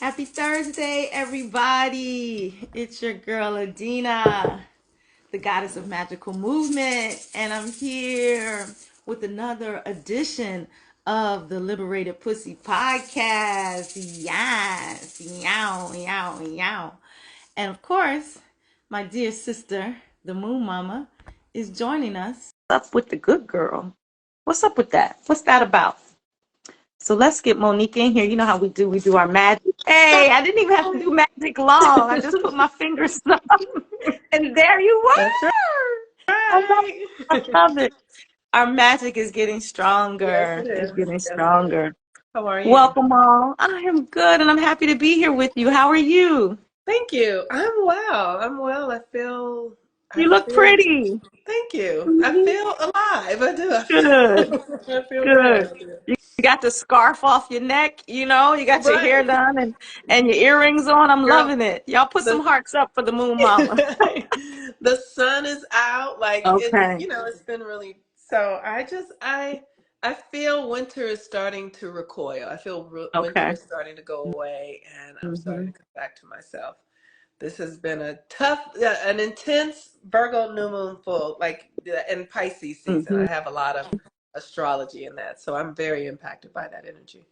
Happy Thursday, everybody. It's your girl, Adina, the goddess of magical movement. And I'm here with another edition of the Liberated Pussy podcast. Yes, meow, meow, meow. And of course, my dear sister, the Moon Mama, is joining us. What's up with the good girl? What's up with that? What's that about? So let's get Monique in here. You know how we do. We do our magic. Hey, I didn't even have to do magic long. I just put my fingers up, and there you That's were. I love right. it. I love it. Our magic is getting Yes, stronger. it It's is. getting Yes, it is. stronger. How are you? Welcome all. I am good, and I'm happy to be here with you. How are you? Thank you. I'm well. I'm well. I You look feel, pretty. thank you. I Mhm. feel alive. I do. Good. I feel good. Good. I do. You got the scarf off your neck, you got your hair Right. done and your earrings on. I'm Girl, loving it. Y'all put some the hearts up for the Moon Mama. the sun is out. Like Okay. it's been really so I feel winter is starting to recoil. I feel winter Okay. is starting to go away and I'm starting Hmm. to come back to myself. This has been a tough, an intense Virgo new moon full, like in Pisces season. Hmm. I have a lot of astrology in that, so I'm very impacted by that energy.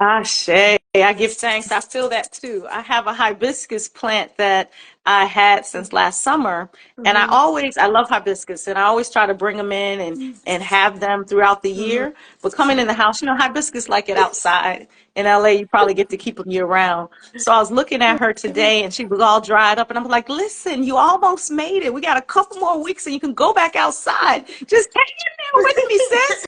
Ashe. I give thanks. I feel that too. I have a hibiscus plant that I had since last summer, and Hmm. I love hibiscus, and I always try to bring them in and have them throughout the Hmm. year. But coming in the house, hibiscus like it outside. In LA, you probably get to keep them year round. So I was looking at her today, and she was all dried up, and I'm like, "Listen, you almost made it. We got a couple more weeks, and you can go back outside. Just hang in there with me, sis."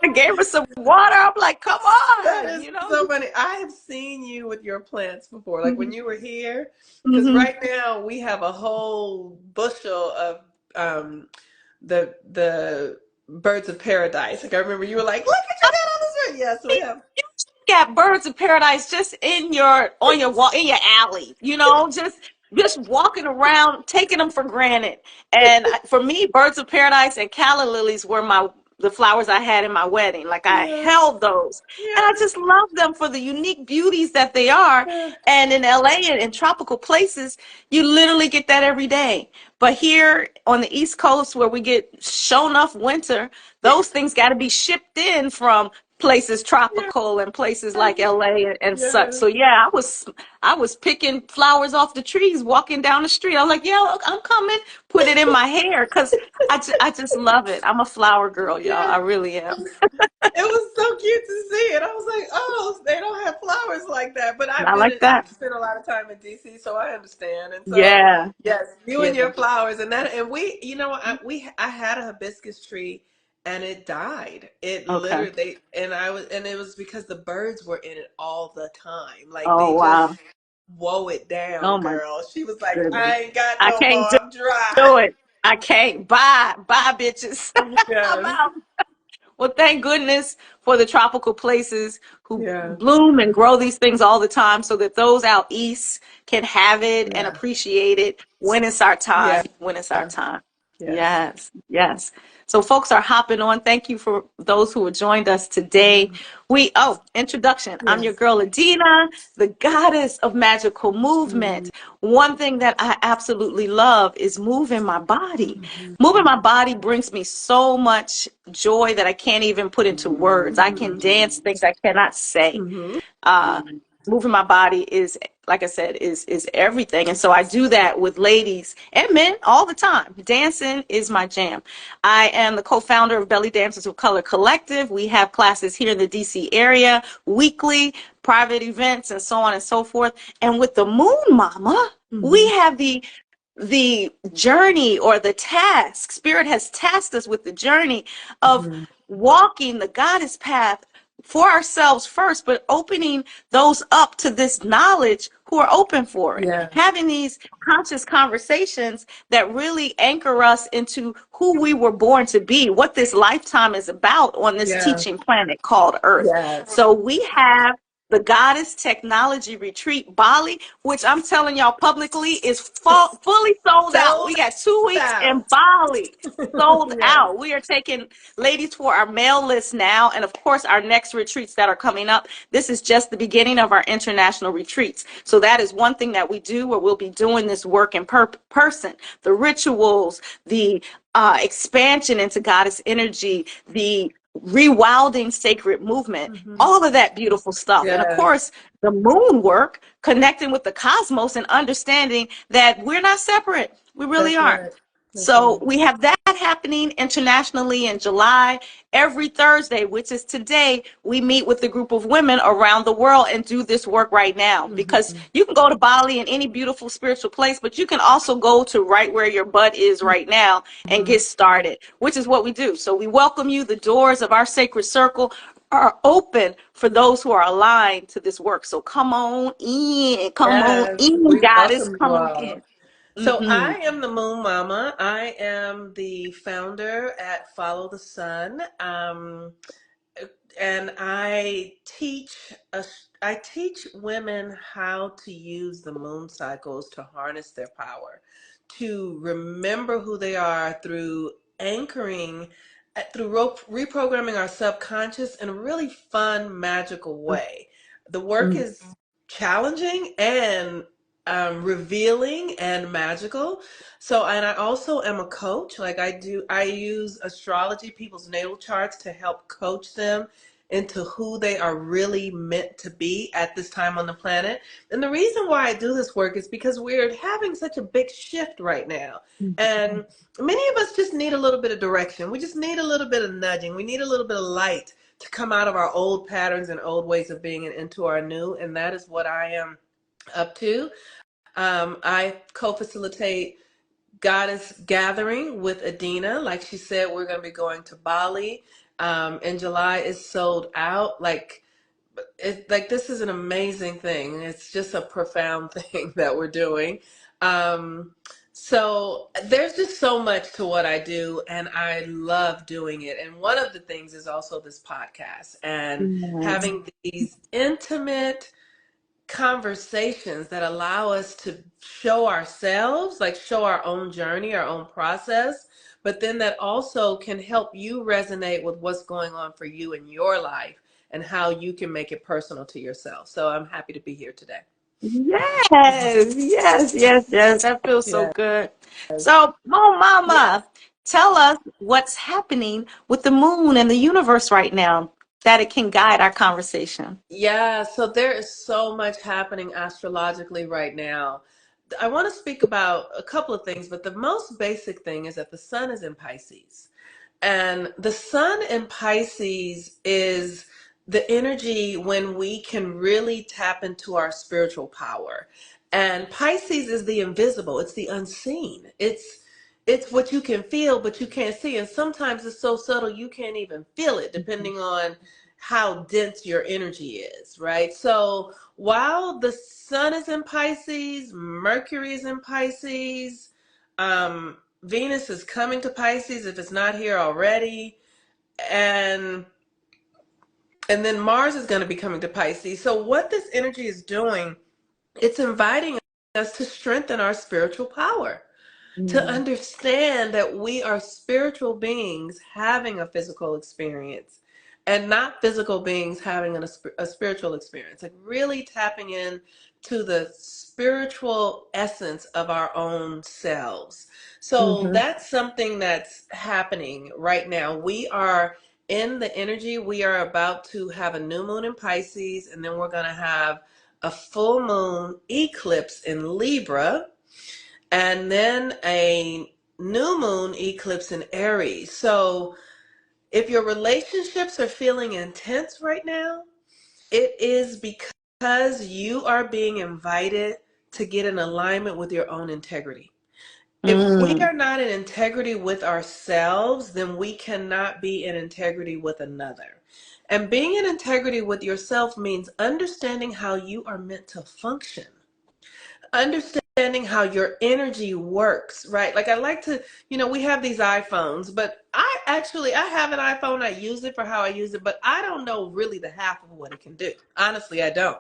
I gave her some water. I'm like, come That on, is so funny. I have seen you with your plants before, like when Mhm. you were here, because Mhm. right now we have a whole bushel of um, the birds of paradise. Like I remember you were like, "Look at you got all this." Yes, we have. You got birds of paradise just in your on your wall in your alley, just walking around, taking them for granted. And for me, birds of paradise and calla lilies were the flowers I had in my wedding. Like I Yes, held those, and I yes. just love them for the unique beauties that they are. Yeah. And in LA and in tropical places, you literally get that every day. But here on the East Coast, where we get show enough winter, those things got to be shipped in from places Yeah. tropical and places like LA and such. Yes. So yeah, I was picking flowers off the trees, walking down the street. I'm like, yeah, look, I'm coming. Put it in my hair because I just love it. I'm a flower girl, y'all. Yeah. I really am. It was so cute to see it. I was like, oh, they don't have flowers like that. But I like that. I've spent a lot of time in DC, so I understand. And so, Yeah, yes, you yeah. and your flowers and we, I had a hibiscus tree and it died. It Okay. literally, and it was because the birds were in it all the time. Like Oh they just wow. woe it down, Oh my girl. She was like, goodness. I ain't got I no more. can't do I'm dry. it. I can't. Bye, bitches. I'm Yes. out. Well, thank goodness for the tropical places who Yeah. bloom and grow these things all the time so that those out east can have it and Yeah. appreciate it when it's our Yeah. time. When it's our time. Yes. Yes, yes. So folks are hopping on. Thank you for those who have joined us today. Mhm. Introduction. I'm your Yes. girl Adina, the goddess of magical movement. One thing that I absolutely love is moving my body. Mhm. Moving my body brings me so much joy that I can't even put into words. I can dance things I cannot say. Mhm. uh, Moving my body is, like I said, is everything. And so I do that with ladies and men all the time. Dancing is my jam. I am the co-founder of Belly Dancers of Color Collective. We have classes here in the DC area, weekly, private events, and so on and so forth. And with the Moon Mama, we Mhm. have the journey or the task. Spirit has tasked us with the journey of Mhm. walking the goddess path for ourselves first, but opening those up to this knowledge who are open for it. Yes. Having these conscious conversations that really anchor us into who we were born to be, what this lifetime is about on this Yeah. teaching planet called Earth. Yes. So we have the Goddess Technology Retreat Bali, which I'm telling y'all publicly is fully sold out. We Sold got 2 weeks in out. Bali. Sold Yes. out. We are taking ladies for our mail list now, and of course our next retreats that are coming up. This is just the beginning of our international retreats. So that is one thing that we do, where we'll be doing this work in person. The rituals, the expansion into goddess energy, the rewilding sacred movement, Hmm. all of that beautiful stuff. And of Yes, course, the moon work, connecting with the cosmos and understanding that we're not separate. We really that's aren't. right. That's So right. we have that happening internationally in July. Every Thursday, which is today, we meet with a group of women around the world and do this work right now. Because Hmm. you can go to Bali in any beautiful spiritual place, but you can also go to right where your butt is right now and Hmm. get started, which is what we do. So we welcome you. The doors of our sacred circle are open for those who are aligned to this work. So come on Yes, in, we goddess, welcome you come on all. in. So Hmm. I am the Moon Mama. I am the founder at Follow the Sun. And I teach women how to use the moon cycles to harness their power, to remember who they are through anchoring, through reprogramming our subconscious in a really fun, magical way. The work is challenging and revealing and magical. So, and I also am a coach. I use astrology, people's natal charts, to help coach them into who they are really meant to be at this time on the planet. And the reason why I do this work is because we're having such a big shift right now. And many of us just need a little bit of direction. We just need a little bit of nudging. We need a little bit of light to come out of our old patterns and old ways of being and into our new. And that is what I am up to. I co-facilitate Goddess Gathering with Adina. Like she said, we're going to be going to Bali in July. It's sold out. Like this is an amazing thing. It's just a profound thing that we're doing. Um, so there's just so much to what I do, and I love doing it. And one of the things is also this podcast and Yes. having these intimate conversations that allow us to show ourselves, like show our own journey, our own process, but then that also can help you resonate with what's going on for you in your life and how you can make it personal to yourself. So I'm happy to be here today. Yes, yes, yes, yes. That feels so Yeah. good. So, Mo Yes. Mama, tell us what's happening with the moon and the universe right now that it can guide our conversation. Yeah, so there is so much happening astrologically right now. I want to speak about a couple of things, but the most basic thing is that the sun is in Pisces. And the sun in Pisces is the energy when we can really tap into our spiritual power. And Pisces is the invisible, it's the unseen. It's what you can feel but you can't see. And sometimes it's so subtle you can't even feel it depending on how dense your energy is, right? So while the sun is in Pisces, Mercury is in Pisces, Venus is coming to Pisces if it's not here already, and and then Mars is going to be coming to Pisces. So what this energy is doing, it's inviting us to strengthen our spiritual power, to Mm. understand that we are spiritual beings having a physical experience and not physical beings having a spiritual experience, like really tapping in to the spiritual essence of our own selves. So Mm-hmm. that's something that's happening right now. We are in the energy. We are about to have a new moon in Pisces, and then we're going to have a full moon eclipse in Libra, and then a new moon eclipse in Aries. So if your relationships are feeling intense right now, it is because you are being invited to get in alignment with your own integrity. If we Mm. are not in integrity with ourselves, then we cannot be in integrity with another. And being in integrity with yourself means understanding how you are meant to function, understanding how your energy works, right? Like I like to, we have these iPhones, but I have an iPhone. I use it for how I use it, but I don't know really the half of what it can do. Honestly, I don't.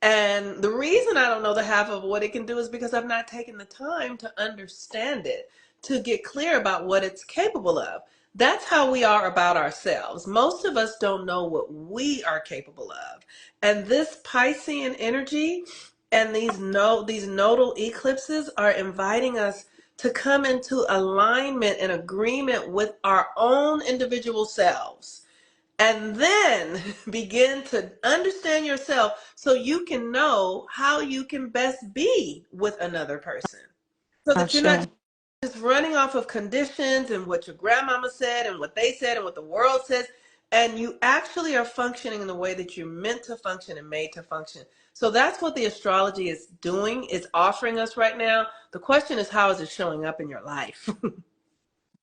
And the reason I don't know the half of what it can do is because I've not taken the time to understand it, to get clear about what it's capable of. That's how we are about ourselves. Most of us don't know what we are capable of. And this Piscean energy and these nodal eclipses are inviting us to come into alignment and agreement with our own individual selves, and then begin to understand yourself so you can know how you can best be with another person, so that you're not Ashe. just running off of conditions and what your grandmama said and what they said and what the world says, and you actually are functioning in the way that you're meant to function and made to function. So that's what the astrology is doing, is offering us right now. The question is, how is it showing up in your life?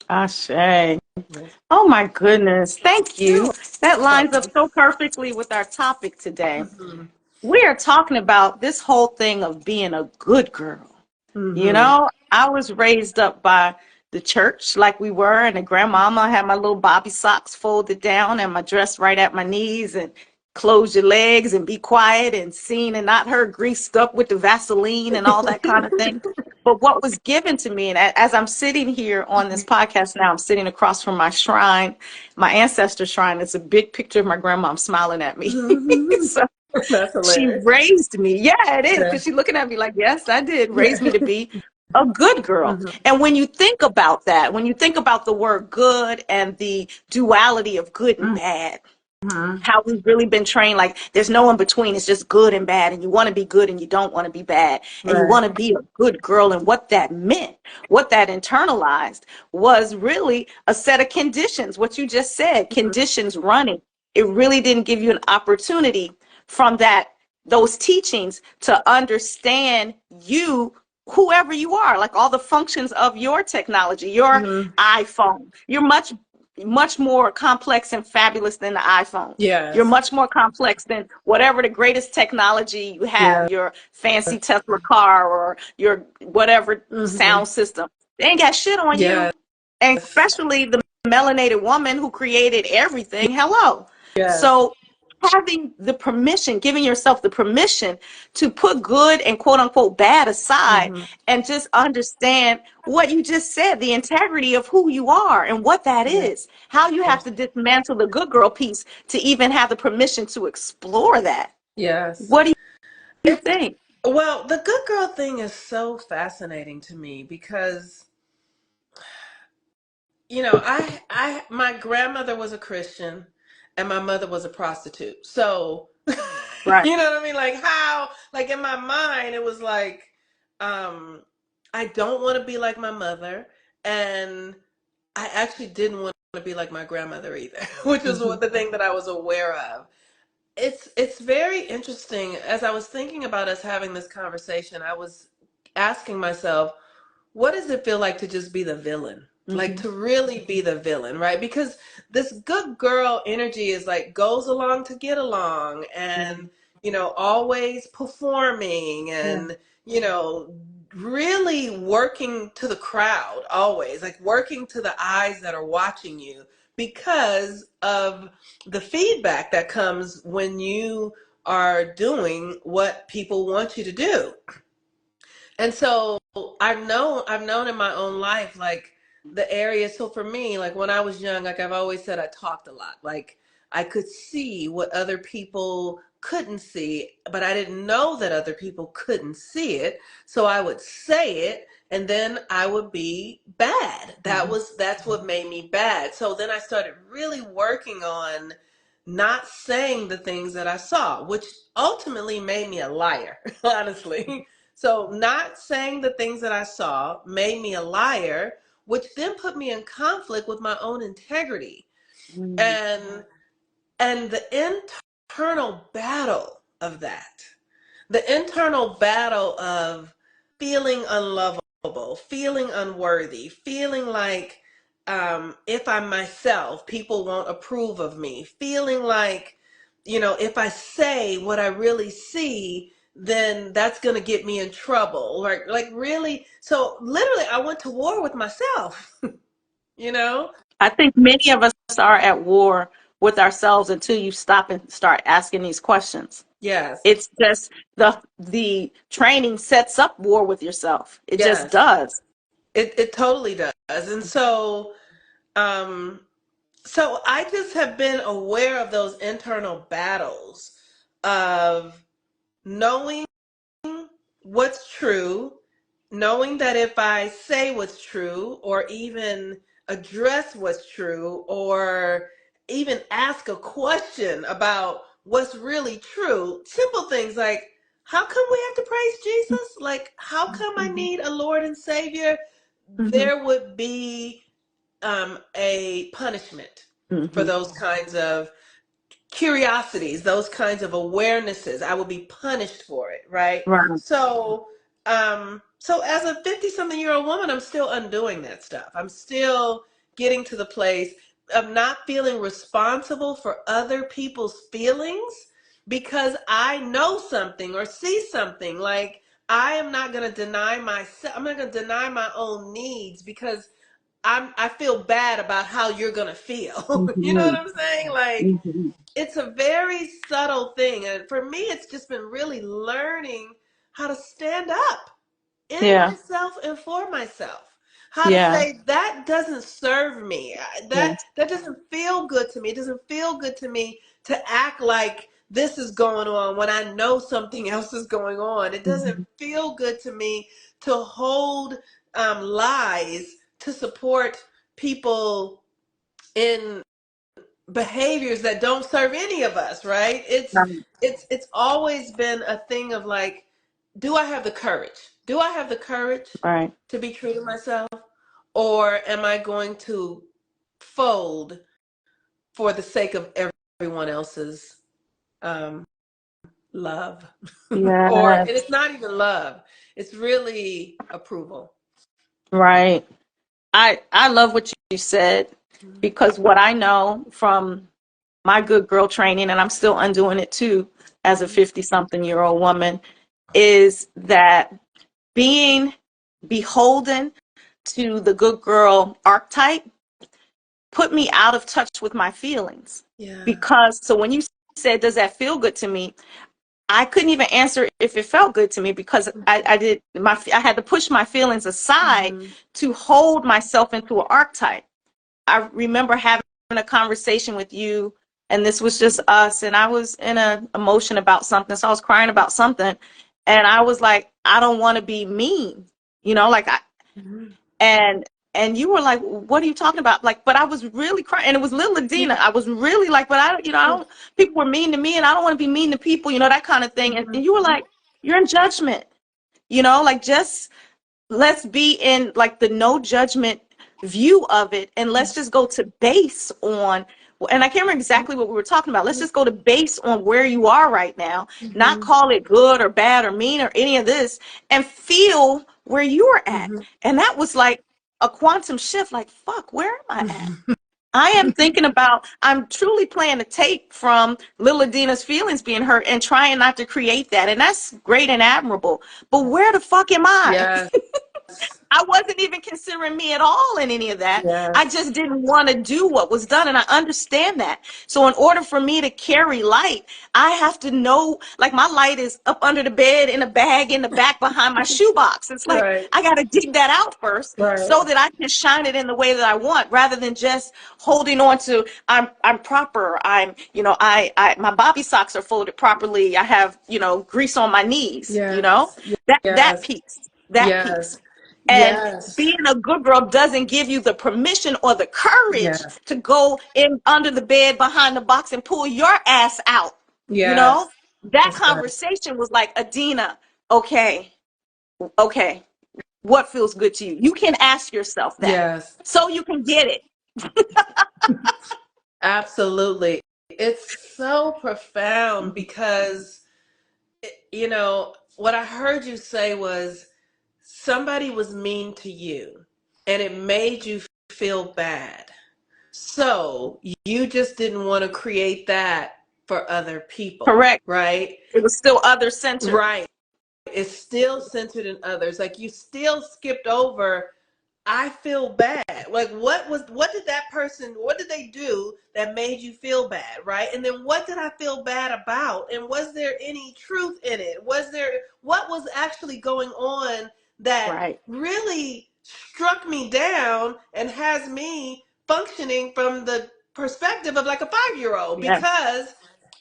Ashe. Yes. Oh my goodness. Thank You're you. That lines up welcome. so perfectly with our topic today. Mm-hmm. We are talking about this whole thing of being a good girl. You Mm-hmm. know, I was raised up by the church like we were, and the grandmama had my little bobby socks folded down and my dress right at my knees, and close your legs and be quiet and seen and not heard, greased up with the Vaseline and all that kind of thing. But what was given to me, and as I'm sitting here on this podcast now, I'm sitting across from my shrine, my ancestor shrine. It's a big picture of my grandma smiling at me. So That's she hilarious. raised me. Yeah, it is. Yeah. Because she's looking at me like, yes, I did raise me Yeah. to be a good girl. Mm-hmm. And when you think about that, when you think about the word good and the duality of good and bad, Mm-hmm. how we've really been trained, like there's no in between, it's just good and bad, and you want to be good and you don't want to be bad, and you Right. want to be a good girl. And what that meant, what that internalized, was really a set of conditions. What you just said, conditions running. It really didn't give you an opportunity from that, those teachings, to understand you, whoever you are, like all the functions of your technology, your Mm-hmm. iPhone. You're much more complex and fabulous than the iPhone. You're Yes. much more complex than whatever the greatest technology you have, Yeah. your fancy Tesla car or your whatever Mm-hmm. sound system. They ain't got shit on Yes. you. And especially the melanated woman who created everything. Hello. Yes. So having the permission, giving yourself the permission to put good and quote unquote bad aside Mm-hmm. and just understand what you just said, the integrity of who you are and what that Yes. is, how you have to dismantle the good girl piece to even have the permission to explore that. Yes. What do you It's think? Well, the good girl thing is so fascinating to me because, my grandmother was a Christian and my mother was a prostitute. So, Right. you know what I mean? Like how, like in my mind, it was like, I don't want to be like my mother, and I actually didn't want to be like my grandmother either, which is Mm-hmm. what the thing that I was aware of. It's very interesting. As I was thinking about us having this conversation, I was asking myself, what does it feel like to just be the villain? Like Mm-hmm. to really be the villain, right? Because this good girl energy is like goes along to get along, Yeah. and always performing, Yeah. and really working to the crowd, always like working to the eyes that are watching you, because of the feedback that comes when you are doing what people want you to do. And so I've known in my own life, like the areas. So for me, like when I was young, like I've always said, I talked a lot. Like I could see what other people couldn't see, but I didn't know that other people couldn't see it. So I would say it, and then I would be bad. Mm-hmm. That's what made me bad. So then I started really working on not saying the things that I saw, which ultimately made me a liar, honestly. So, not saying the things that I saw made me a liar, which then put me in conflict with my own integrity. Mm-hmm. And the internal battle of that, the internal battle of feeling unlovable, feeling unworthy, feeling like, if I'm myself, people won't approve of me, feeling like, if I say what I really see, then that's going to get me in trouble. Like really. So literally, I went to war with myself, you know? I think many of us are at war with ourselves until you stop and start asking these questions. Yes. It's just the training sets up war with yourself. It just Yes. does. It totally does. And um, so I just have been aware of those internal battles of knowing what's true, knowing that if I say what's true, or even address what's true, or even ask a question about what's really true, simple things like, how come we have to praise Jesus? Like, how come I Mhm. need a Lord and Savior? Mhm. There would be a punishment for Mhm. those kinds of curiosities, those kinds of awarenesses. I would be punished for it, right? Right. So as a 50 something year old woman, I'm still undoing that stuff. I'm still getting to the place of not feeling responsible for other people's feelings because I know something or see something. Like, I am not going to deny myself. I'm not going to deny my own needs because I feel bad about how you're going to feel. You know what Mhm. I'm saying? Like, Mhm. it's a very subtle thing. And for me, it's just been really learning how to stand up in Yeah. myself and for myself. How to Yeah. say that doesn't serve me. That Yes. that doesn't feel good to me. It doesn't feel good to me to act like this is going on when I know something else is going on. It doesn't Mhm. feel good to me to hold lies to support people in behaviors that don't serve any of us, right? Right. It's always been a thing of like, do I have the courage? Do I have the courage Right. to be true to myself? Or am I going to fold for the sake of everyone else's um, love? Or and Yes. it's not even love. It's really approval. Right. I love what you said because what I know from my good girl training, and I'm still undoing it too as a Mhm. 50 something year old woman, is that being beholden to the good girl archetype put me out of touch with my feelings. Yeah. Because, so when you said, does that feel good to me? I couldn't even answer if it felt good to me because I had to push my feelings aside Hmm. to hold myself into an archetype. I remember having a conversation with you, and this was just us, and I was in an emotion about something, so I was crying about something, and I was like, I don't want to be mean, like Hmm. and and you were like, what are you talking about? Like, but I was really crying, and it was little Adina. Yeah. I was really like, but I don't. People were mean to me, and I don't want to be mean to people, that kind of thing. And Mhm. you were like, you're in judgment, like just let's be in like the no judgment view of it, and let's just go to base on, and I can't remember exactly what we were talking about. Let's just go to base on where you are right now, not Mhm. call it good or bad or mean or any of this, and feel where you are at. Mhm. And that was like a quantum shift, like, fuck, where am I at? I am thinking about, I'm truly playing a tape from Lil Adina's feelings being hurt and trying not to create that. And that's great and admirable. But where the fuck am I? Yes. I wasn't even considering me at all in any of that. I Yes. just didn't want to do what was done. And I understand that. So in order for me to carry light, I have to know, like my light is up under the bed in a bag in the back behind my shoebox. It's like, Right. I got to dig that out first Right. so that I can shine it in the way that I want, rather than just holding on to, I'm proper. My bobby socks are folded properly. I have, grease on my knees, Yes. that Yes. piece, that piece. Yes. And Yes. being a good girl doesn't give you the permission or the courage Yes. to go in under the bed behind the box and pull your ass out. You know, Yes. that That's right. conversation was like, Adina, okay, okay, what feels good to you? You can ask yourself that Yes. so you can get it. Absolutely. It's so profound because, what I heard you say was somebody was mean to you and it made you feel bad. So you just didn't want to create that for other people, Correct. right? It was still other centered. Right. It's still centered in others. Like, you still skipped over, I feel bad. Like what did that person, what did they do that made you feel bad, right? And then what did I feel bad about? And was there any truth in it? Was there, what was actually going on that Right. really struck me down and has me functioning from the perspective of like a 5-year old? Yes. Because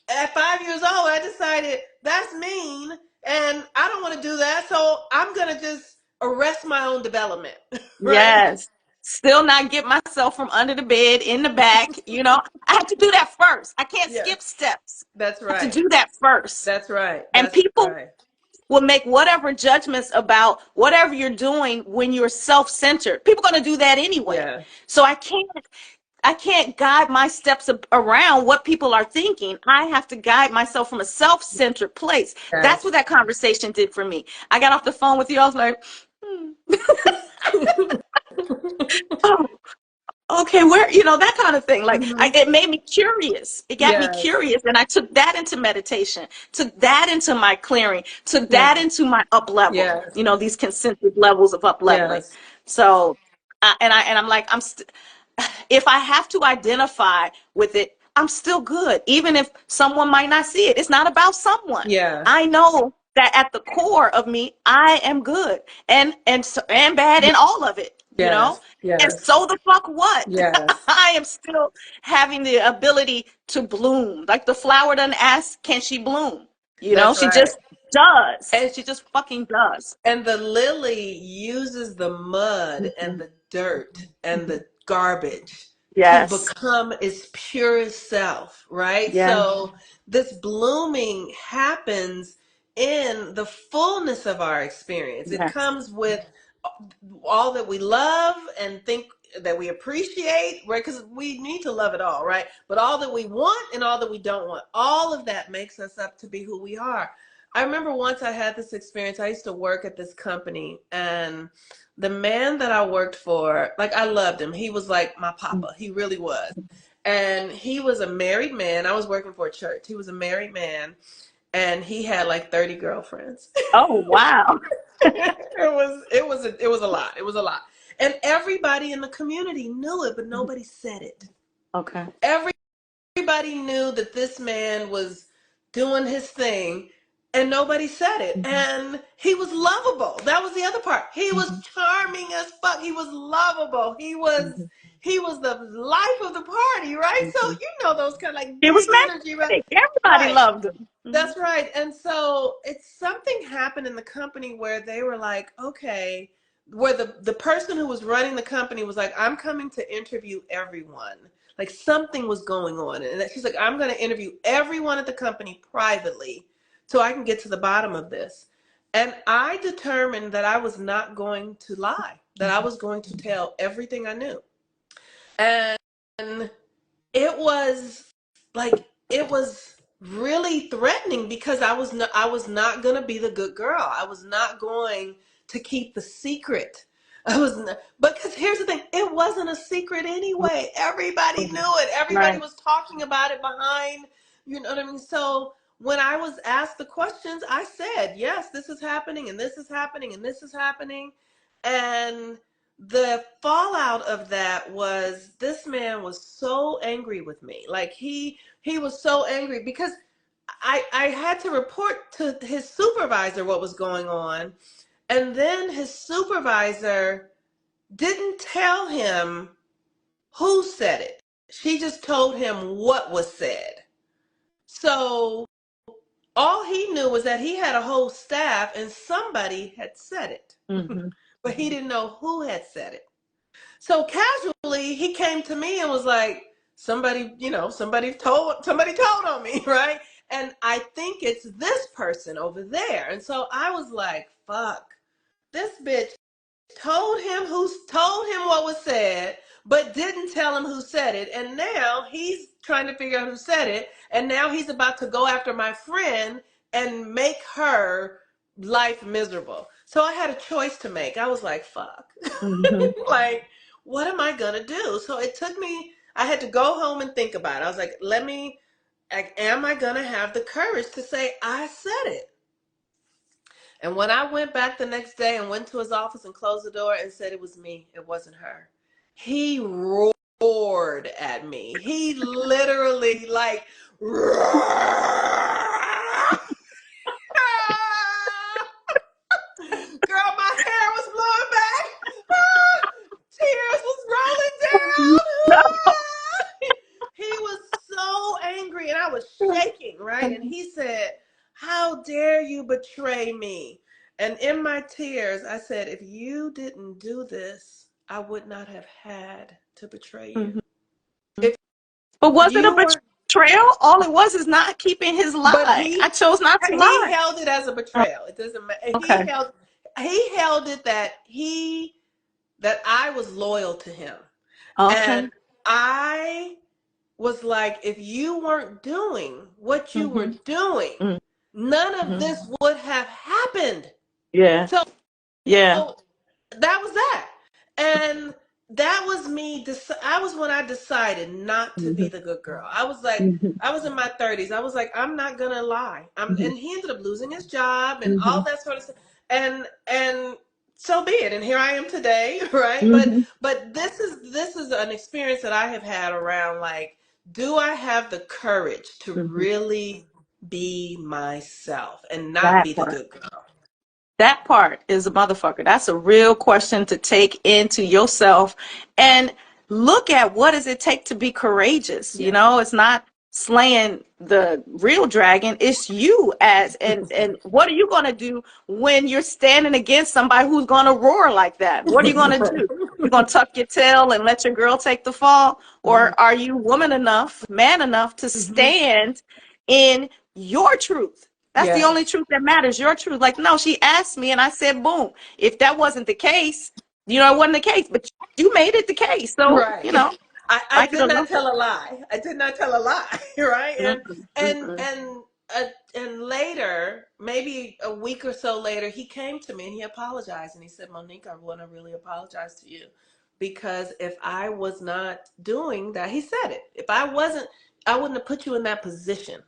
at 5 years old, I decided that's mean and I don't want to do that. So I'm going to just arrest my own development, right? Yes. Still not get myself from under the bed in the back. I have to do that first. I can't Yes, skip steps. that's I have to right. do that first. That's right. And That's people right. will make whatever judgments about whatever you're doing when you're self-centered. People are going to do that anyway. Yeah. So I can't guide my steps around what people are thinking. I have to guide myself from a self-centered place. That's what Yes. that conversation did for me. I got off the phone with you. I was like, oh, okay, where, that kind of thing. Like, Hmm. it made me curious. It got me Yes. curious. And I took that into meditation, took that into my clearing, took Yes. that into my up level, Yes. these concentric levels of up leveling. Yes. So, I'm like, if I have to identify with it, I'm still good, even if someone might not see it. It's not about someone. Yeah. I know that at the core of me, I am good and bad and all of it, Yes. And Yes. so the fuck what? Yes. I am still having the ability to bloom. Like the flower doesn't ask, can she bloom? That's She right. just does. And She just fucking does. And the lily uses the mud and Mhm. the dirt and the garbage to Yes. become its purest self, right? Yeah. So this blooming happens in the fullness of our experience. It Yes. comes with all that we love and think that we appreciate, right? Because we need to love it all, right? But all that we want and all that we don't want, all of that makes us up to be who we are. I remember once I had this experience. I used to work at this company, and the man that I worked for, like, I loved him. He was like my papa. He really was. And he was a married man. I was working for a church. He was a married man, and he had like 30 girlfriends. Oh, wow. It was a lot. It was a lot. And everybody in the community knew it, but nobody said it. Okay. Everybody knew that this man was doing his thing, and nobody said it. Mhm. And he was lovable. That was the other part. He was Mhm. charming as fuck. He was lovable. Mhm. He was the life of the party, right? So Mhm. you know those kind of like He was big energy, right? magnetic. Everybody Right. loved him. Mhm. That's right. And so it's something happened in the company where they were like, okay, where the person who was running the company was like, I'm coming to interview everyone. Like something was going on. And she's like, I'm going to interview everyone at the company privately so I can get to the bottom of this. And I determined that I was not going to lie, that I Mhm. was going to tell everything I knew. And it was like it was really threatening because I was not going to be the good girl. I was not going to keep the secret. I was not, because here's the thing, it wasn't a secret anyway. Everybody knew it. Everybody Right. was talking about it behind, you know what I mean? So when I was asked the questions, I said, "Yes, this is happening and this is happening and this is happening." And the fallout of that was this man was so angry with me. Like he was so angry because I had to report to his supervisor what was going on, and then his supervisor didn't tell him who said it. She just told him what was said. So all he knew was that he had a whole staff and somebody had said it. Mhm. But he didn't know who had said it. So casually, he came to me and was like, somebody told on me, right? And I think it's this person over there. And so I was like, fuck, this bitch told him what was said, but didn't tell him who said it. And now he's trying to figure out who said it. And now he's about to go after my friend and make her life miserable. So I had a choice to make. I was like, fuck. Mhm. Like, what am I gonna do? So it took me, I had to go home and think about it. I was like, am I gonna have the courage to say I said it? And when I went back the next day and went to his office and closed the door and said it was me, it wasn't her, he roared at me. He literally like, girl, my hair was blowing back. Tears was rolling down. He was so angry and I was shaking, right? And he said, "How dare you betray me?" And in my tears, I said, "If you didn't do this, I would not have had to betray you. Mhm. If But was it a you were, betrayal? All it was is not keeping his but lie. I chose not to he lie. held it as a Oh, betrayal. It doesn't matter. okay. He held it that that I was loyal to him. And Okay. I was like, if you weren't doing what you were Mm-hmm. doing, none of Mm-hmm. this would have happened. Yeah. So Yeah. that was that. And that was me. I was when I decided not to be Mm-hmm. the good girl. I was like, Mm-hmm. I was in my 30s. I was like, I'm not gonna lie. Mm-hmm. And he ended up losing his job and Mm-hmm. all that sort of stuff. And so be it. And here I am today, right? Mm-hmm. But this is an experience that I have had around like, do I have the courage to Mm-hmm. really be myself and not That be the part. good girl? That part is a motherfucker. That's a real question to take into yourself and look at what does it take to be courageous. You Yeah. know, it's not slaying the real dragon, it's you as and what are you going to do when you're standing against somebody who's going to roar like that? What are you going to do? You're going to tuck your tail and let your girl take the fall, Mhm. or are you woman enough, man enough to Mhm. stand in your truth? That's the Yeah. only truth that matters, your truth. Like, no, she asked me and I said, boom. If that wasn't the case, it wasn't the case, but you made it the case. So, Right. I like it did or not lump it. tell a lie. I did not tell a lie. Right. Mm-mm, And mm-mm. and and later, maybe a week or so later, he came to me and he apologized and he said, "Monique, I want to really apologize to you because if I was not doing that," he said it. If I wasn't, I wouldn't have put you in that position.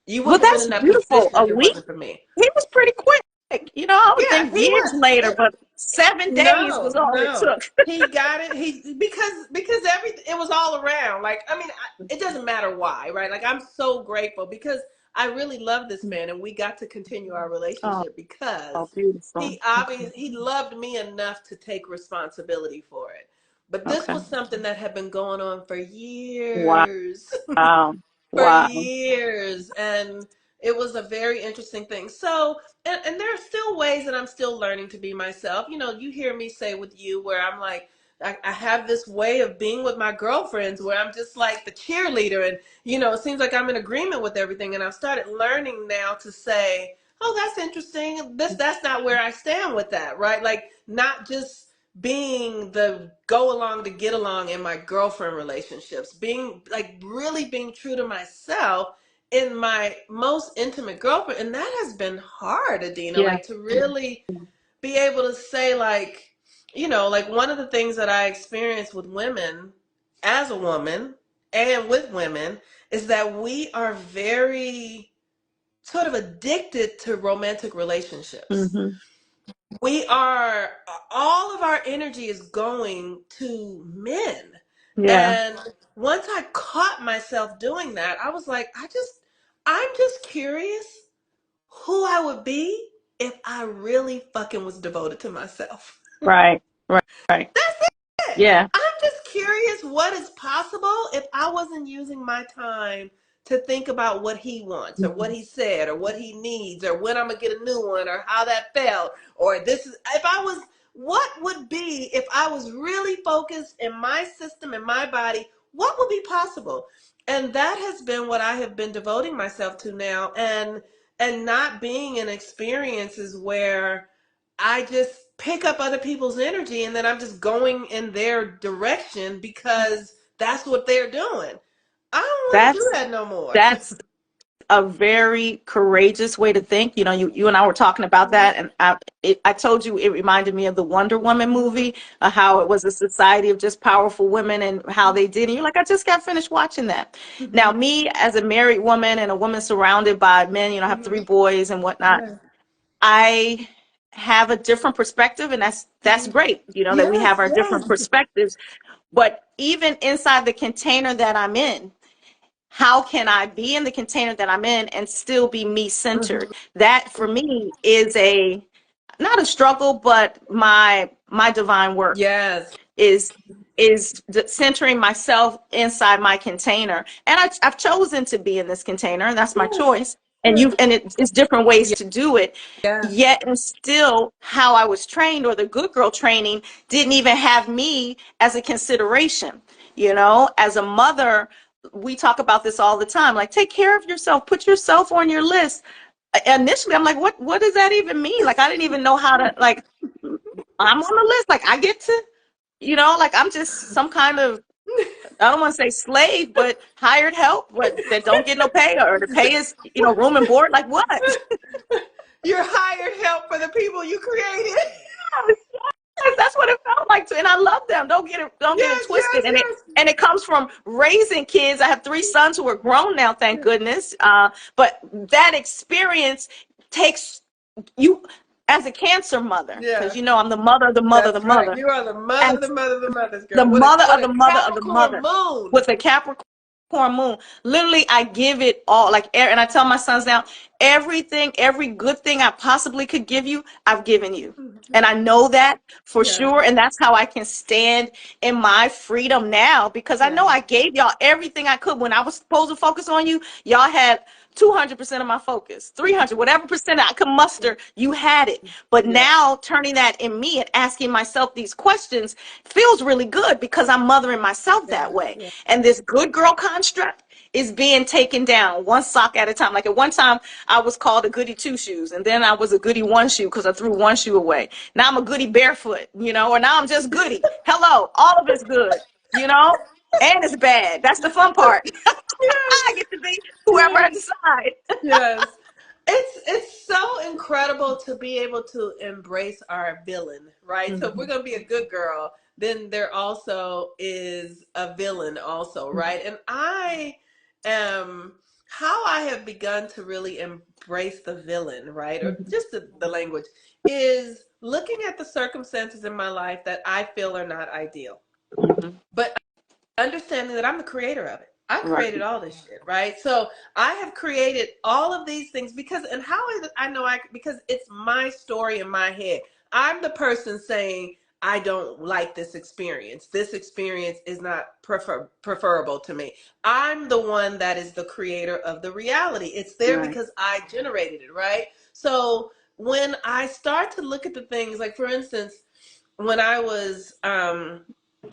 You Well, wouldn't have been that's in that beautiful. position A if it week, wasn't for me. he was pretty quick. I would Yeah, think he years was. later, but 7 days was all it No. took. He got it. He because it was all around. Like I mean, it doesn't matter why, right? Like I'm so grateful because I really love this man, and we got to continue our Oh, relationship because beautiful. he loved me enough to take responsibility for it. But this Okay. was something that had been going on for Wow. years. For Wow. years, and it was a very interesting thing. So and there are still ways that I'm still learning to be myself. You hear me say with you where I'm like, I have this way of being with my girlfriends where I'm just like the cheerleader, and it seems like I'm in agreement with everything, and I've started learning now to say, oh, that's interesting, that's not where I stand with that, right? Like not just being the go along to get along in my girlfriend relationships, being like really being true to myself in my most intimate girlfriend. And that has been hard, Adina, Yeah. like to really be able to say like, like one of the things that I experience with women as a woman and with women is that we are very sort of addicted to romantic relationships. Mm-hmm. We are, all of our energy is going to men. Yeah. And once I caught myself doing that, I was like, I'm just curious who I would be if I really fucking was devoted to myself. Right. Right. Right. That's it. Yeah. I'm just curious what is possible if I wasn't using my time to think about what he wants or what Mhm. he said or what he needs or when I'm gonna get a new one or how that felt or this is if I was what would be if I was really focused in my system in my body, what would be possible? And that has been what I have been devoting myself to now, and not being in experiences where I just pick up other people's energy and then I'm just going in their direction because that's what they're doing. I don't want to do That's that no more. that's a very courageous way to think. You and I were talking about Mhm, that, and I told you it reminded me of the Wonder Woman mhm, movie, how it was a society of just powerful women and how they did. And you're like, I just got finished watching that. Now, mhm, me as a married woman and a woman surrounded by men, I have three mhm. boys and whatnot. Yeah. have a different perspective, and that's Mhm. great, that we have Yes, our different yes. perspectives. But even inside the container that I'm in, how can I be in the container that I'm in and still be me centered? Mhm. That for me is a not a struggle, but my divine work Yes. is centering myself inside my container. And I've chosen to be in this container, and that's my Yes. choice. And it's different ways to do it. Yes. Yet and still, how I was trained, or the good girl training, didn't even have me as a consideration. As a mother, we talk about this all the time. Like, take care of yourself, put yourself on your list. Initially, I'm like, what does that even mean? Like, I didn't even know how to, like, I'm on the list. Like, I get to, like, I'm just some kind of, I don't want to say slave, but hired help, but that don't get no pay, or the pay is, room and board. Like, what? You're hired help for the people you created. Yes, that's what it felt like too. And I love them. Don't get it Yes, twisted. yes, And it comes from raising kids. I have 3 sons who are grown now, thank yes. goodness. But that experience takes you as a cancer mother, because Yeah, I'm the mother of the mother of the that's right. mother. You are the mother, And the mother, the mother's the girl with a mother with of the a mother of the Capricorn mother moon. with a Capricorn moon. Literally, I give it all. Like, and I tell my sons now, everything, every good thing I possibly could give you, I've given you. And I know that for Yeah, sure. And that's how I can stand in my freedom now, because I yeah, know I gave y'all everything I could. When I was supposed to focus on you, y'all had 200% of my focus, 300, whatever percent I could muster, you had it. But yeah, now turning that in me and asking myself these questions feels really good, because I'm mothering myself yeah, that way. yeah. And this good girl construct is being taken down one sock at a time. Like, at one time, I was called a goody two shoes, and then I was a goody one shoe because I threw one shoe away. Now I'm a goody barefoot, or now I'm just goody. Hello, all of it's good, and it's bad. That's the fun part. I Yes, get to be whoever I yes, decide. yes. It's so incredible to be able to embrace our villain, right? So if we're Mhm. gonna be a good girl, then there also is a villain also, right? And I am how I have begun to really embrace the villain, right? Or Mhm. just the language is looking at the circumstances in my life that I feel are not ideal. Mhm. But understanding that I'm the creator of it. I Right. created all this shit, right? So I have created all of these things because, and how is it I know because it's my story in my head. I'm the person saying, I don't like this experience. This experience is not preferable to me. I'm the one that is the creator of the reality. It's there Right. because I generated it, right? So when I start to look at the things, like for instance, when I was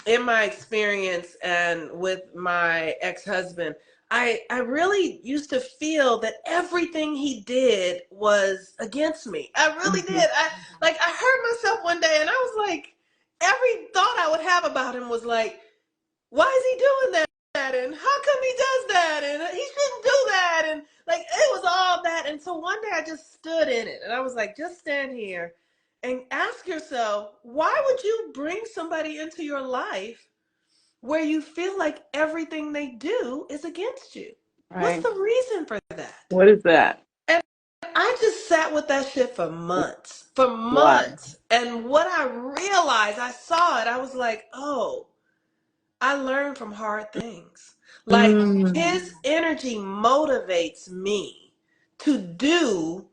in my experience and with my ex-husband, I really used to feel that everything he did was against me. I really Mhm. did. I heard myself one day and I was like, every thought I would have about him was like, why is he doing that? And how come he does that? And he shouldn't do that. And like it was all that. And so one day I just stood in it and I was like, just stand here and ask yourself, why would you bring somebody into your life where you feel like everything they do is against you? What's Right. the reason for that? What is that? And I just sat with that shit for months, for Wow. months. And what I realized, I saw it, I was like, oh, I learn from hard things. Like Mm. his energy motivates me to do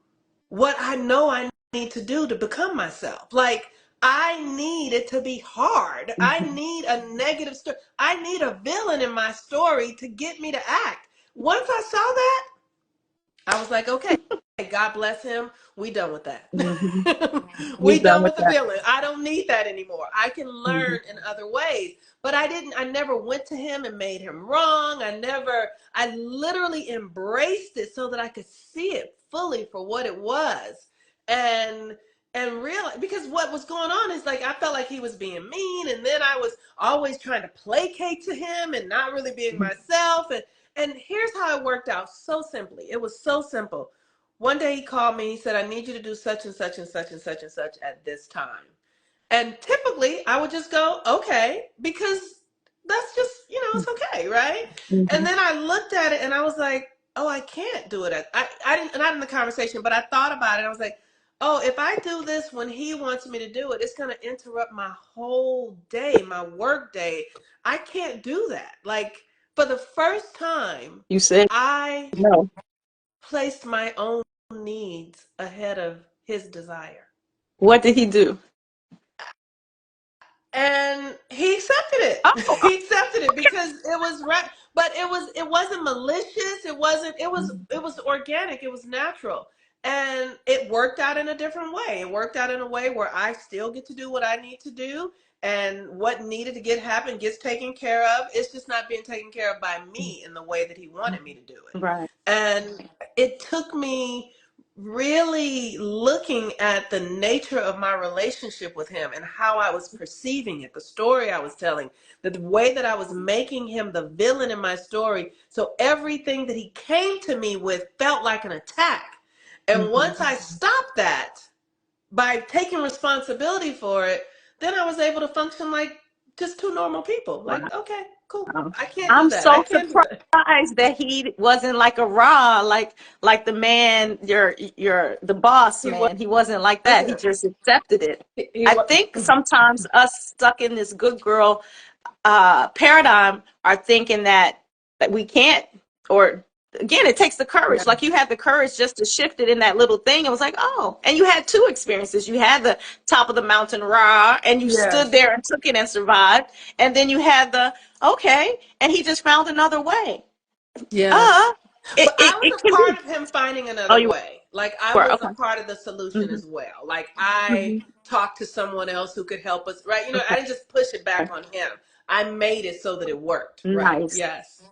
what I know I need to do to become myself. Like I need it to be hard. I Mhm. need a negative story. I need a villain in my story to get me to act. Once I saw that, I was like, okay, God bless him. We done with that. Mhm. We We done done with with the that. villain. I don't need that anymore. I can Mhm. learn in other ways. But I never went to him and made him wrong. I literally embraced it so that I could see it fully for what it was. And realize because what was going on is like I felt like he was being mean, and then I was always trying to placate to him and not really being myself. And here's how it worked out so simply. It was so simple. One day he called me, he said, I need you to do such and such and such and such and such at this time. And typically I would just go, okay, because that's just, it's okay, right? And Mhm. then I looked at it and I was like, oh, I can't do it. I didn't, not in the conversation, but I thought about it. I was like, oh, if I do this when he wants me to do it, it's going to interrupt my whole day, my work day. I can't do that. Like, for the first time, You said I no. placed my own needs ahead of his desire. What did he do? And he accepted it. Oh, He accepted it because it was right, but it wasn't malicious. It was organic. It was natural, and it worked out in a different way. It worked out in a way where I still get to do what I need to do, and what needed to get happen gets taken care of. It's just not being taken care of by me in the way that he wanted me to do it. right. And it took me really looking at the nature of my relationship with him and how I was perceiving it, the story I was telling, the way that I was making him the villain in my story. So everything that he came to me with felt like an attack. And Hmm. once I stopped that by taking responsibility for it, then I was able to function like just two normal people. Wow. Like, okay, cool. Wow. I can't do I'm that. I so can't do that. surprised that he wasn't like a raw, like the man, your the boss He man. He wasn't like that. He wasn't. just accepted it. He I was. think sometimes us stuck in this good girl paradigm are thinking that we can't, or again, it takes the courage. Like you had the courage just to shift it in that little thing. It was like, oh, and you had two experiences. You had the top of the mountain raw, and you stood Yes. there and took it and survived. And then you had the okay, and he just found another way. Yes. Uh, it But it, I it was a can part be. of him finding Oh, another you way. Like I were was a okay. part of the solution Hmm. as well. Like I Hmm. talked to someone else who could help us, right? You know, I Okay. didn't just push it back Okay. on him. I made it so that it worked, right? Nice, Yes.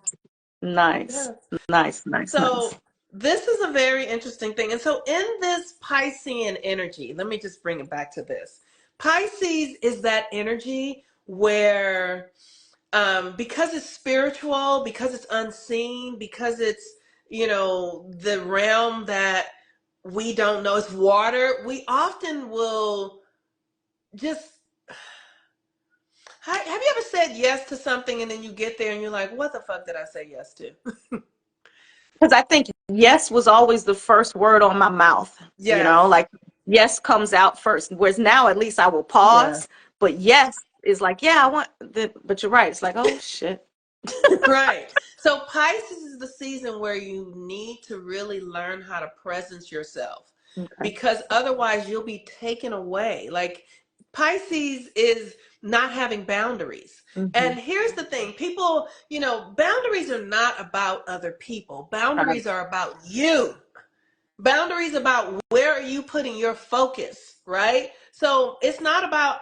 nice, Yes. nice, nice, nice. So this is a very interesting thing. And so in this Piscean energy, let me just bring it back to this. Pisces is that energy where because it's spiritual, because it's unseen, because it's, the realm that we don't know, it's water, we often will just, have you ever said yes to something and then you get there and you're like, what the fuck did I say yes to? Because I think yes was always the first word on my mouth, Yes. like yes comes out first. Whereas now at least I will Yeah. pause, but yes is like, yeah, I want the, but you're right. It's like, oh shit. Right. So Pisces is the season where you need to really learn how to presence yourself, Okay. because otherwise you'll be taken away. Like Pisces is not having boundaries. Mm-hmm. And here's the thing, people, boundaries are not about other people. Right. Boundaries are about you. Boundaries about where are you putting your focus, right? So it's not about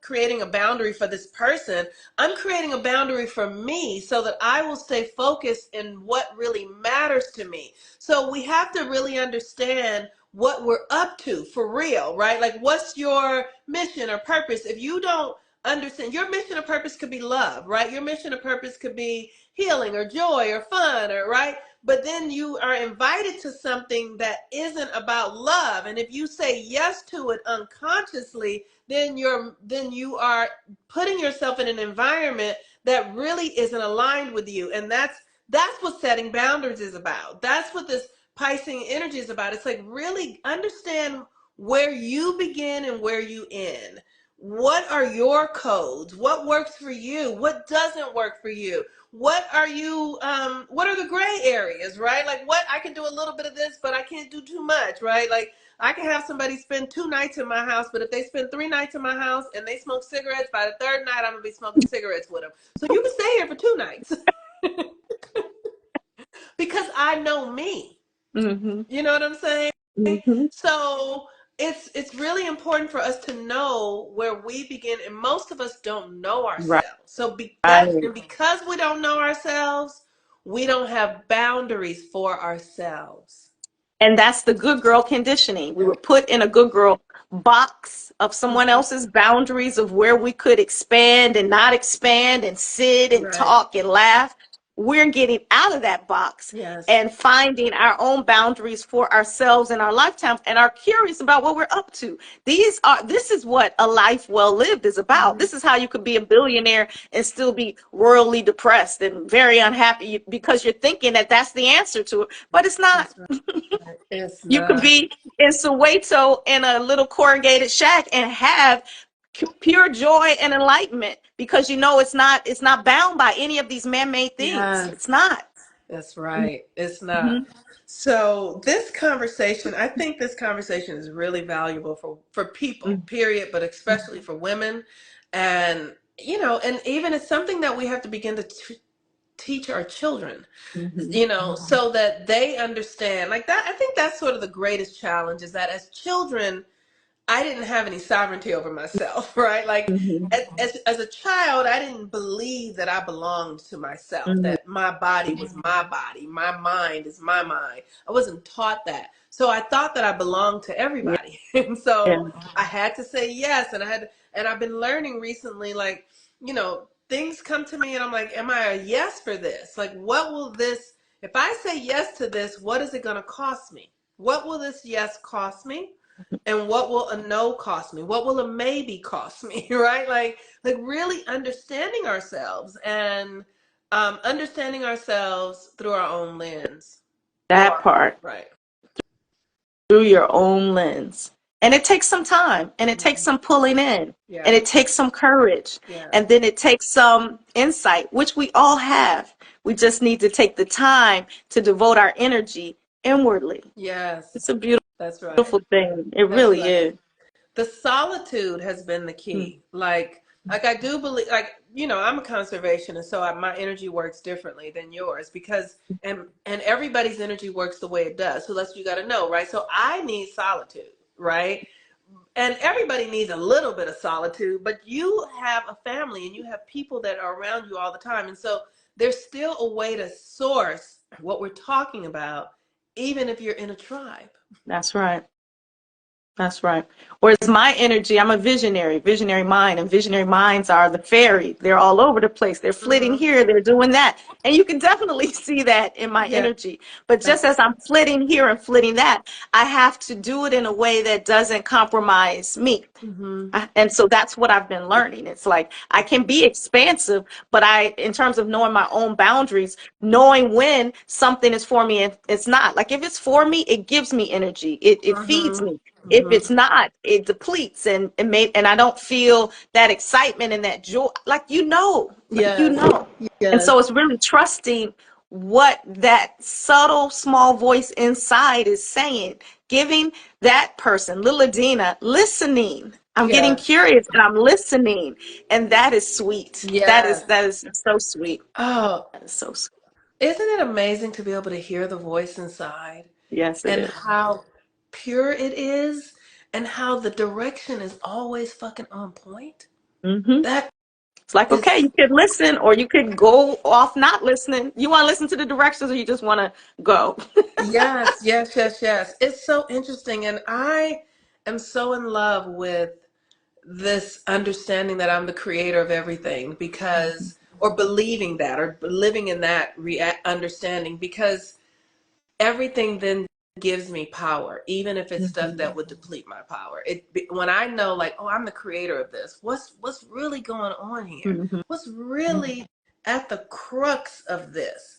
creating a boundary for this person. I'm creating a boundary for me so that I will stay focused in what really matters to me. So we have to really understand what we're up to for real, right? Like, what's your mission or purpose? If you don't understand, your mission or purpose could be love, right? Your mission or purpose could be healing or joy or fun, or right? But then you are invited to something that isn't about love, and if you say yes to it unconsciously, then you are putting yourself in an environment that really isn't aligned with you. And that's what setting boundaries is about. That's what this Piscean energy is about. It's like, really understand where you begin and where you end. What are your codes? What works for you? What doesn't work for you? What are the gray areas, right? Like, what I can do a little bit of this, but I can't do too much, right? Like, I can have somebody spend 2 nights in my house, but if they spend 3 nights in my house and they smoke cigarettes, by the third night I'm gonna be smoking cigarettes with them. So you can stay here for 2 nights because I know me. Mm-hmm. You know what I'm saying? Mm-hmm. So it's really important for us to know where we begin, and most of us don't know Right. ourselves. So because we don't know ourselves, we don't have boundaries for ourselves. And that's the good girl conditioning. We were put in a good girl box of someone Mhm. else's boundaries of where we could expand and not expand and sit and Right. talk and laugh. we're getting out of that box Yes. and finding our own boundaries for ourselves and our lifetime and are curious about what we're up to. This is what a life well lived is about. Mm-hmm. This is how you could be a billionaire and still be worldly depressed and very unhappy because you're thinking that that's the answer to it, but it's not. That's right. It's You could not. be in Soweto in a little corrugated shack and have pure joy and enlightenment because you know it's not bound by any of these man-made things. Yes. It's not. That's right. It's not. Mm-hmm. So this conversation, I think this conversation is really valuable for people, period, but especially for women. And and even it's something that we have to begin to teach our children, Mm-hmm. so that they understand. Like that, I think that's sort of the greatest challenge is that as children, I didn't have any sovereignty over myself, right? Like Mm-hmm. as a child, I didn't believe that I belonged to myself, Mm-hmm. that my body was my body, my mind is my mind. I wasn't taught that. So I thought that I belonged to Yeah. everybody. And so Yeah. I had to say yes. And I've been learning recently, like, things come to me and I'm like, am I a yes for this? Like, what will this, if I say yes to this, what is it going to cost me? What will this yes cost me? And what will a no cost me? What will a maybe cost me? Right? Like really understanding ourselves and understanding ourselves through our own lens. That part. Right. Through your own lens. And it takes some time and it takes Mhm. some pulling in and Yeah. it takes some courage Yeah. and then it takes some insight, which we all have. We just need to take the time to devote our energy inwardly. Yes. It's a That's right. beautiful thing. It That's really right. is. The solitude has been the key. Like I do believe, like, I'm a conservationist, so my energy works differently than yours because and everybody's energy works the way it does. So that's, you got to know, right? So I need solitude, right? And everybody needs a little bit of solitude, but you have a family and you have people that are around you all the time. And so there's still a way to source what we're talking about, even if you're in a tribe. That's right. That's right. Whereas my energy, I'm a visionary mind, and visionary minds are the fairy. They're all over the place. They're flitting Hmm. here, they're doing that. And you can definitely see that in my Yeah. energy. But just That's as I'm flitting here and flitting that, I have to do it in a way that doesn't compromise me. hmm And so that's what I've been learning. It's like I can be expansive, but in terms of knowing my own boundaries, knowing when something is for me and it's not. Like if it's for me, it gives me energy. It feeds hmm me. If hmm it's not, it depletes and I don't feel that excitement and that joy. Yes. And Yes. so it's really trusting what that subtle small voice inside is saying, giving that person, little Adina, listening. I'm getting Yes. curious and I'm listening. And that is sweet. That is Yes. that is so sweet. Oh, That is so sweet. isn't it amazing to be able to hear the voice inside Yes, it and is. how pure it is and how the direction is always fucking on point? Mm-hmm. That It's like, okay, is, you could listen or you could go off not listening. You want to listen to the directions or you just want to go. yes, yes, yes, yes. It's so interesting. And I am so in love with this understanding that I'm the creator of everything because, or believing that, or living in that understanding because everything then gives me power, even if it's stuff Mm-hmm. that would deplete my power. When I know, like, oh, I'm the creator of this. What's really going on here? Mm-hmm. What's really at the crux of this?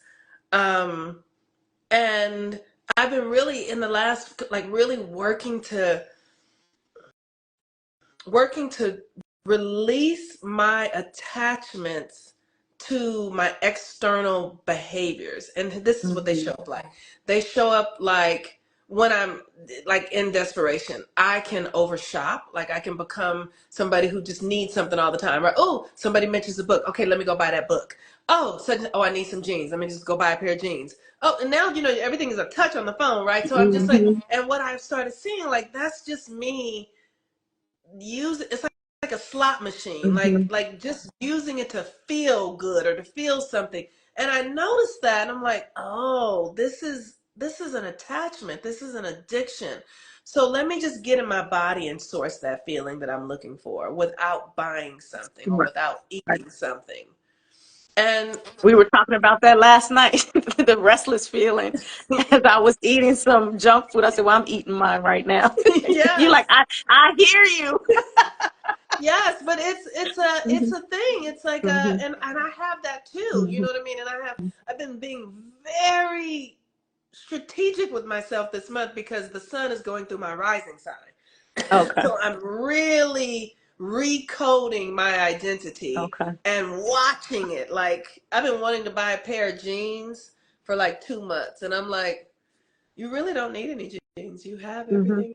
Um, and I've been really in the last, like, really working to release my attachments to my external behaviors. And this is what they show Mm-hmm. up like. They show up like when I'm like in desperation, I can overshop. Like I can become somebody who just needs something all the time. Right? Oh, somebody mentions a book. Okay, let me go buy that book. Oh, I need some jeans. Let me just go buy a pair of jeans. Oh, and now everything is a touch on the phone, right? So I'm just like, Mm-hmm. and what I've started seeing, like that's just me it's like a slot machine, like Mm-hmm. just using it to feel good or to feel something. And I noticed that and I'm like, oh, this is an attachment, this is an addiction. So let me just get in my body and source that feeling that I'm looking for without buying something or Right. without Right. eating something. And We were talking about that last night, the restless feeling. As I was eating some junk food, I said, "Well, I'm eating mine right now." You're yes, like, I hear you. yes, but it's Mhm, a thing. It's like mhm, and I have that too. You mhm. know what I mean? And I've been being very strategic with myself this month because the sun is going through my rising sign. Okay, So I'm really recoding my identity okay. and watching it. Like I've been wanting to buy a pair of jeans for like 2 months, and I'm like, you really don't need any jeans. You have Hmm. everything.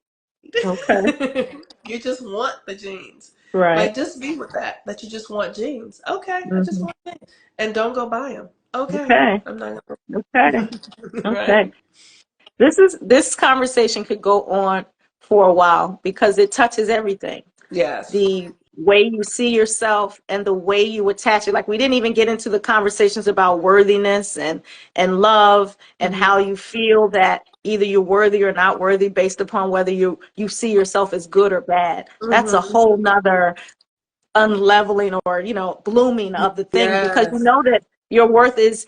Okay, You just want the jeans. right. Like just be with that you just want jeans. Okay, I just Hmm. want jeans. And don't go buy them. Okay. Okay, I'm not okay, gonna right? okay. This conversation could go on for a while because it touches everything. Yes. The way you see yourself and the way you attach it. Like we didn't even get into the conversations about worthiness and love and Hmm. how you feel that either you're worthy or not worthy based upon whether you see yourself as good or bad. That's a Hmm. whole nother unleveling or blooming of the thing because you Yes. know that your worth is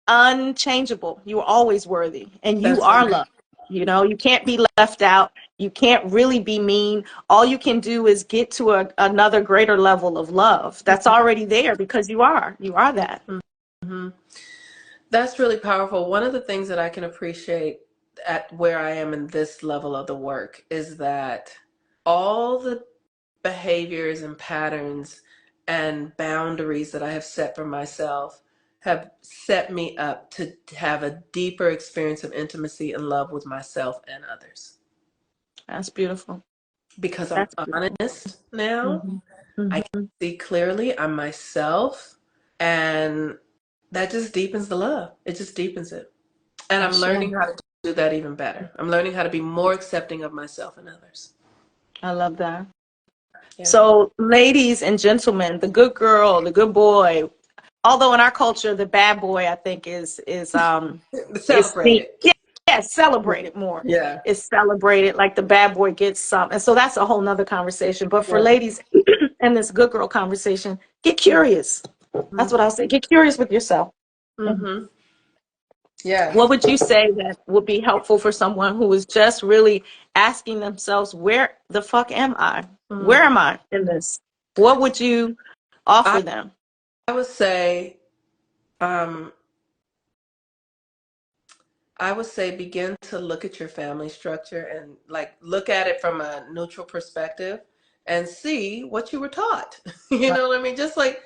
unchangeable. You are always worthy and you That's are right. loved. You can't be left out. You can't really be mean. All you can do is get to another greater level of love. That's already there because you are. You are that. Hmm. That's really powerful. One of the things that I can appreciate at where I am in this level of the work is that all the behaviors and patterns and boundaries that I have set for myself have set me up to have a deeper experience of intimacy and love with myself and others. That's beautiful. Because I'm That's beautiful. honest now, Hmm. I can Hmm. see clearly I'm myself, and that just deepens the love. It just deepens it. And I'm Ashe. learning how to do that even better. I'm learning how to be more accepting of myself and others. I love that. Yeah. So, ladies and gentlemen, the good girl, the good boy, although in our culture the bad boy I think is Celebrated. yeah, celebrated more. Yeah. It's celebrated like the bad boy gets some, and so that's a whole nother conversation. But for Yeah. ladies in this good girl conversation, get curious. That's what I'll say. Get curious with yourself. Mhm. Mm-hmm. Yes. What would you say that would be helpful for someone who is just really asking themselves, where the fuck am I? Mm. Where am I in this? What would you I, offer them? I would say, um, I would say begin to look at your family structure and like look at it from a neutral perspective and see what you were taught. You Right. know what I mean? Just like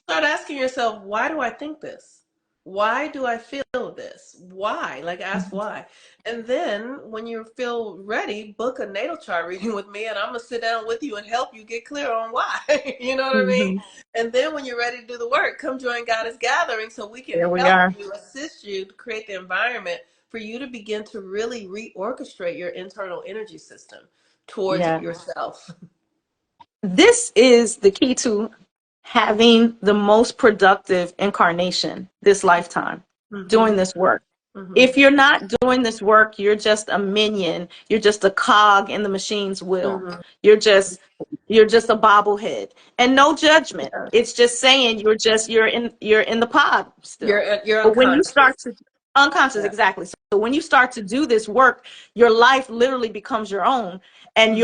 start asking yourself, why do I think this? Why do I feel this? Why? Like ask Mhm. why. And then when you feel ready, book a natal chart reading with me and I'm gonna sit down with you and help you get clear on why. You know what I mean? Mhm. And then when you're ready to do the work, come join Goddess Gathering so we can There we help are. you, assist you to create the environment for you to begin to really reorchestrate your internal energy system towards Yeah. yourself. This is the key to having the most productive incarnation this lifetime, Hmm. doing this work. Hmm. If you're not doing this work, you're just a minion. You're just a cog in the machine's wheel. Hmm. You're just you're just a bobblehead. And no judgment. Yeah. It's just saying you're in the pod still. You're But when you unconscious. start to unconscious, Yeah. exactly. So when you start to do this work, your life literally becomes your own and Hmm.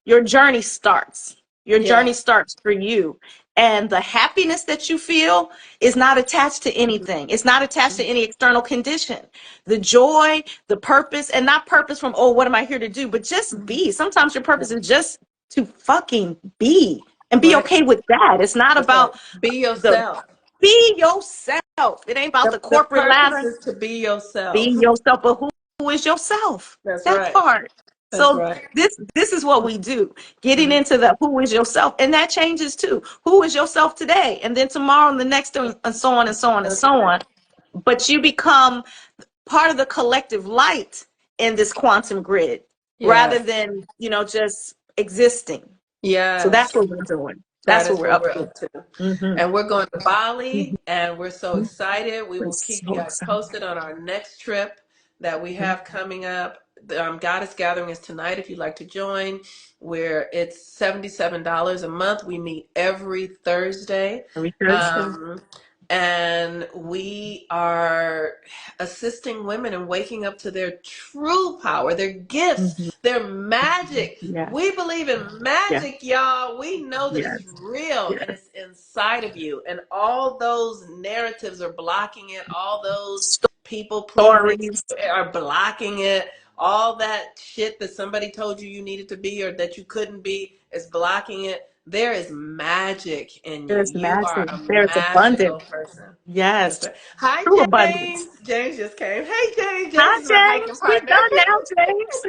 your journey starts. Your Yeah. journey starts for you. And the happiness that you feel is not attached to anything. It's not attached to any external condition. The joy, the purpose, and not purpose from, oh, what am I here to do? But just Hmm. be. Sometimes your purpose is just to fucking be and be Right. okay with that. It's not That's right. about Be the yourself. be yourself. It ain't about the The corporate purpose ladder. is to be Be yourself. yourself, but who is yourself? That's That right. part. That's So right. this is what we do. Getting Hmm. into the who is yourself, and that changes too. Who is yourself today, and then tomorrow, and the next, and so on and so on and That's so right. on. But you become part of the collective light in this quantum grid, rather Yes. than just existing. So that's Yes. what we're doing. That That's what is we're what up we're to. up to. Mm-hmm. And we're going to Bali, Mm-hmm. and we're so excited. We We're will keep you so guys excited. posted on our next trip that we have coming up. The Goddess Gathering is tonight if you'd like to join, where it's $77 a month. We meet every Thursday. Every Thursday. Um, and we are assisting women in waking up to their true power, their gifts, Mhm. their magic. Yeah. We believe in Yeah. magic, y'all. We know that it's Yes. real and Yes. it's inside of you. And all those narratives are blocking it. All those people pleasing Stories. are blocking it. All that shit that somebody told you you needed to be or that you couldn't be is blocking it. There is magic in you. There's You are magic. a There's abundance. magical person. Yes. That's right. Hi, True abundance. James. James just came. Hey, James. James Hi, is my hiking James. We partner. done now, James.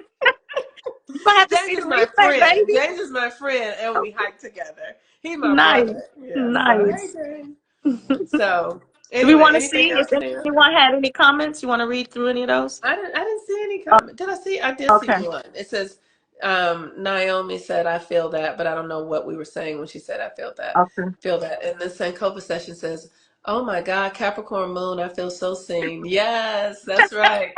You're gonna have to James see the is my replay, friend. baby. James is my friend, and we hike together. He's my Nice. brother. Yeah. So, hey, Nice. James. Do So, we anyway, want to anything see if else, Nia? anyone had any comments? You want to read through any of those? I didn't see any comment. Did I see? I did see Okay. one. It says, Naomi said, I feel that, but I don't know what we were saying when she said, I feel that. Okay. Feel that. And then Sankofa session says, oh my God, Capricorn moon, I feel so seen. Yes, that's right.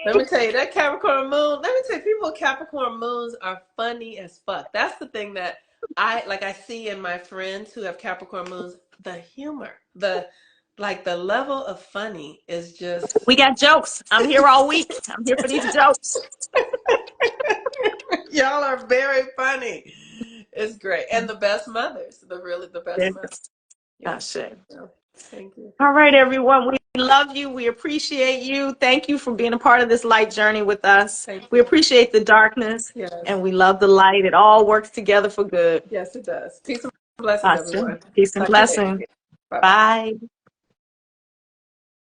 Let Hey. me tell you, that Capricorn moon, let me tell you, people with Capricorn moons are funny as fuck. That's the thing that I see in my friends who have Capricorn moons, the humor, the level of funny is just We got jokes. I'm here all week. I'm here for these jokes. y'all are very funny. It's great. And the best mothers, the best Yes. mothers. Yeah. Gosh, shit. So, thank you. All right, everyone. We love you. We appreciate you. Thank you for being a part of this light journey with us. Thank We you. appreciate the darkness Yes. and we love the light. It all works together for good. Yes, it does. Peace and blessings, Awesome. everyone. Peace and Talk to you later. blessing. Bye bye. Bye.